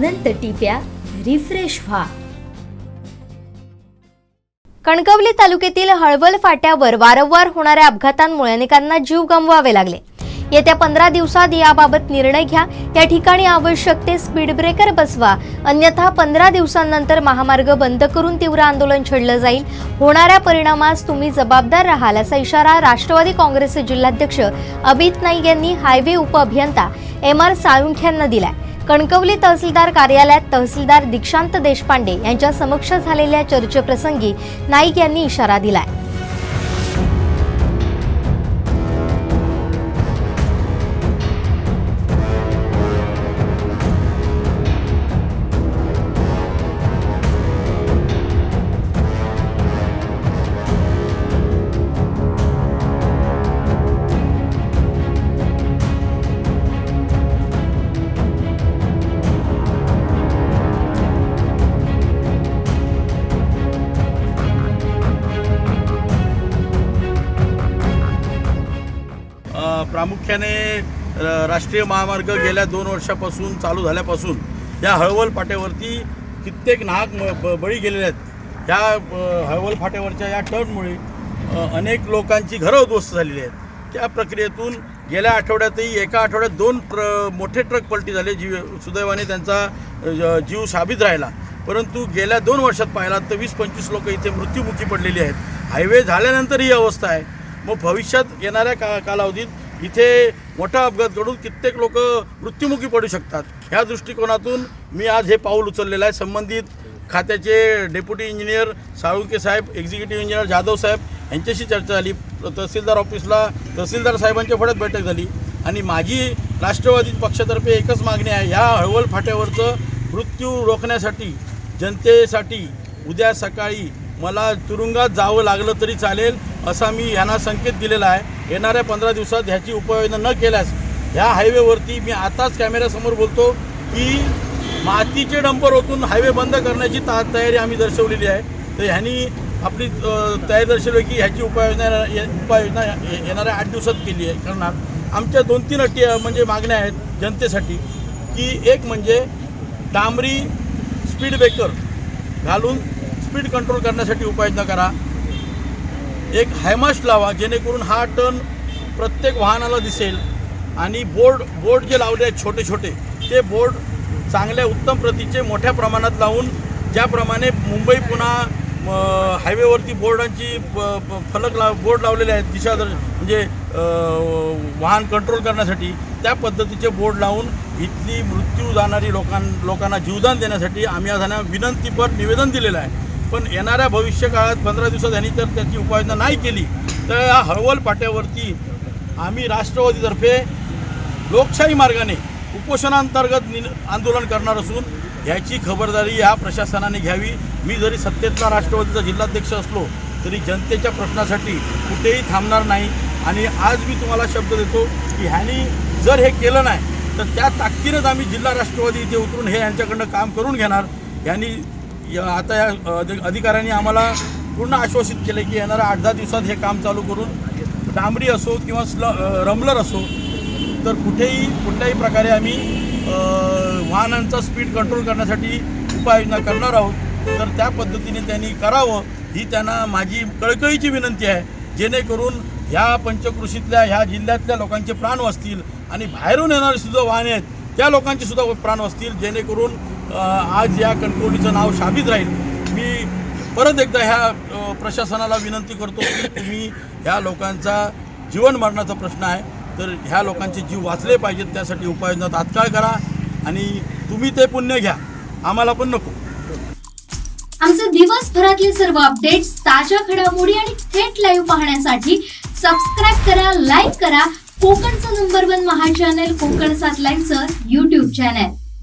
अनंत टिप्या refresh व्हा। कणकवली तालुक्यातील हळवल फाट्यावर वारंवार होणाऱ्या अपघातांमुळे अनेकांना जीव गमवावे लागले। येत्या 15 दिवसात याबाबत निर्णय घ्या। या ठिकाणी आवश्यक ते स्पीड ब्रेकर बसवा, अन्यथा 15 दिवसांनंतर महामार्ग बंद करून तीव्र आंदोलन छेडलं जाईल। होणाऱ्या परिणामास तुम्ही जबाबदार राहाल, असा इशारा राष्ट्रवादी काँग्रेसचे जिल्हाध्यक्ष अभित नाईक यांनी हायवे उपअभियंता MR साळुंखे यांना दिलाय। कणकवली तहसीलदार कार्यालयात तहसीलदार दीक्षांत देशपांडे यांच्या समक्ष झालेल्या चर्चेप्रसंगी नाईक यांनी इशारा दिलाय। प्रामुख्याने राष्ट्रीय महामार्ग गेल्या 2 वर्षापासून चालू झाल्यापासून या हळवल फाट्यावरती कित्येक नाहक बळी गेलेले आहेत। ह्या हळवल फाट्यावरच्या या टर्नमुळे अनेक लोकांची घरं उद्ध्वस्त झालेली आहेत। त्या प्रक्रियेतून गेल्या आठवड्यातही एका आठवड्यात 2 मोठे ट्रक पलटी झाले। सुदैवाने त्यांचा जीव साबित राहिला, परंतु गेल्या 2 वर्षात पाहिला तर 20-25 लोक इथे मृत्युमुखी पडलेली आहेत। हायवे झाल्यानंतर ही अवस्था आहे। मग भविष्यात येणाऱ्या कालावधीत इथे मोठा अपघात घडून कित्येक लोक मृत्युमुखी पडू शकतात। ह्या दृष्टिकोनातून मी आज हे पाऊल उचललेलं आहे। संबंधित खात्याचे डेप्युटी इंजिनियर साळुंखे साहेब, एक्झिक्युटिव्ह इंजिनियर जाधव साहेब यांच्याशी चर्चा झाली। तहसीलदार ऑफिसला तहसीलदार साहेबांच्या पुढ्यात बैठक झाली आणि माझी राष्ट्रवादी पक्षातर्फे एकच मागणी आहे, ह्या हळवल फाट्यावरचं मृत्यू रोखण्यासाठी जनतेसाठी उद्या सकाळी मला तुरुंगात जावं लागलं तरी चालेल असा मी यांना संकेत दिलेला आहे। येणाऱ्या 15 दिवसात ह्याची उपाययोजना न केल्यास ह्या हायवेवरती मी आताच कॅमेऱ्यासमोर बोलतो की मातीचे डंपर ओतून हायवे बंद करण्याची तयारी आम्ही दर्शवलेली आहे। तर ह्यांनी आपली तयारी दर्शवली की ह्याची उपाययोजना येणाऱ्या 8 दिवसात केली आहे करणार। आमच्या 2-3 अटी म्हणजे मागण्या आहेत जनतेसाठी की एक म्हणजे डांबरी स्पीड ब्रेकर घालून स्पीड कंट्रोल करण्यासाठी उपाययोजना करा। एक हायमास्ट लावा जेणेकरून हा टर्न प्रत्येक वाहनाला दिसेल आणि बोर्ड जे लावले आहेत छोटे छोटे ते बोर्ड चांगल्या उत्तम प्रतीचे मोठ्या प्रमाणात लावून, ज्याप्रमाणे मुंबई पुणा हायवेवरती बोर्डांची बोर्ड लावलेले आहेत दिशा म्हणजे वाहन कंट्रोल करण्यासाठी, त्या पद्धतीचे बोर्ड लावून इथली मृत्यू जाणारी लोकांना जीवदान देण्यासाठी आम्ही आज विनंतीपर निवेदन दिलेलं आहे। पण येणाऱ्या भविष्य काळात 15 दिवसात यांनी जर त्याची उपाययोजना नाही केली तर या हळवल फाट्यावरती आम्ही राष्ट्रवादीतर्फे लोकशाही मार्गाने उपोषणांतर्गत आंदोलन करणार असून ह्याची खबरदारी या प्रशासनाने घ्यावी। मी जरी सत्तेतला राष्ट्रवादीचा जिल्हाध्यक्ष असलो तरी जनतेच्या प्रश्नासाठी कुठेही थांबणार नाही आणि आज मी तुम्हाला शब्द देतो की ह्यांनी जर हे केलं नाही तर त्या ताकदीनेच आम्ही जिल्हा राष्ट्रवादी इथे उतरून हे यांच्याकडनं काम करून घेणार। यांनी आता या अधिकाऱ्यांनी आम्हाला पूर्ण आश्वासित केले की येणाऱ्या 8-10 दिवसात हे काम चालू करून डांबरी असो किंवा रमलर असो तर कुठल्याही प्रकारे आम्ही वाहनांचा स्पीड कंट्रोल करण्यासाठी उपाययोजना करणार आहोत। तर त्या पद्धतीने त्यांनी करावं ही त्यांना माझी कळकळीची विनंती आहे, जेणेकरून ह्या पंचकृषीतल्या ह्या जिल्ह्यातल्या लोकांचे प्राण वाचतील आणि बाहेरून येणारे सुद्धा वाहने आहेत त्या लोकांचे सुद्धा प्राण वाचतील, जेणेकरून आज या कणकवलीचं नाव शाबित राहील। मी परत एकदा ह्या प्रशासनाला विनंती करतो की तुम्ही ह्या लोकांचा जीवन मरणाचा प्रश्न आहे, तर ह्या लोकांचे जीव वाचले पाहिजेत, त्यासाठी उपाययोजना तात्काळ करा आणि तुम्ही ते पुण्य घ्या, आम्हाला पण नको। आमचे दिवसभरातले सर्व अपडेट्स, ताज्या घडामोडी आणि थेट लाईव्ह पाहण्यासाठी सबस्क्राइब करा, लाईक करा कोकणचं नंबर 1 महा चॅनल कोकण 7 लाईव्हचं YouTube चॅनल।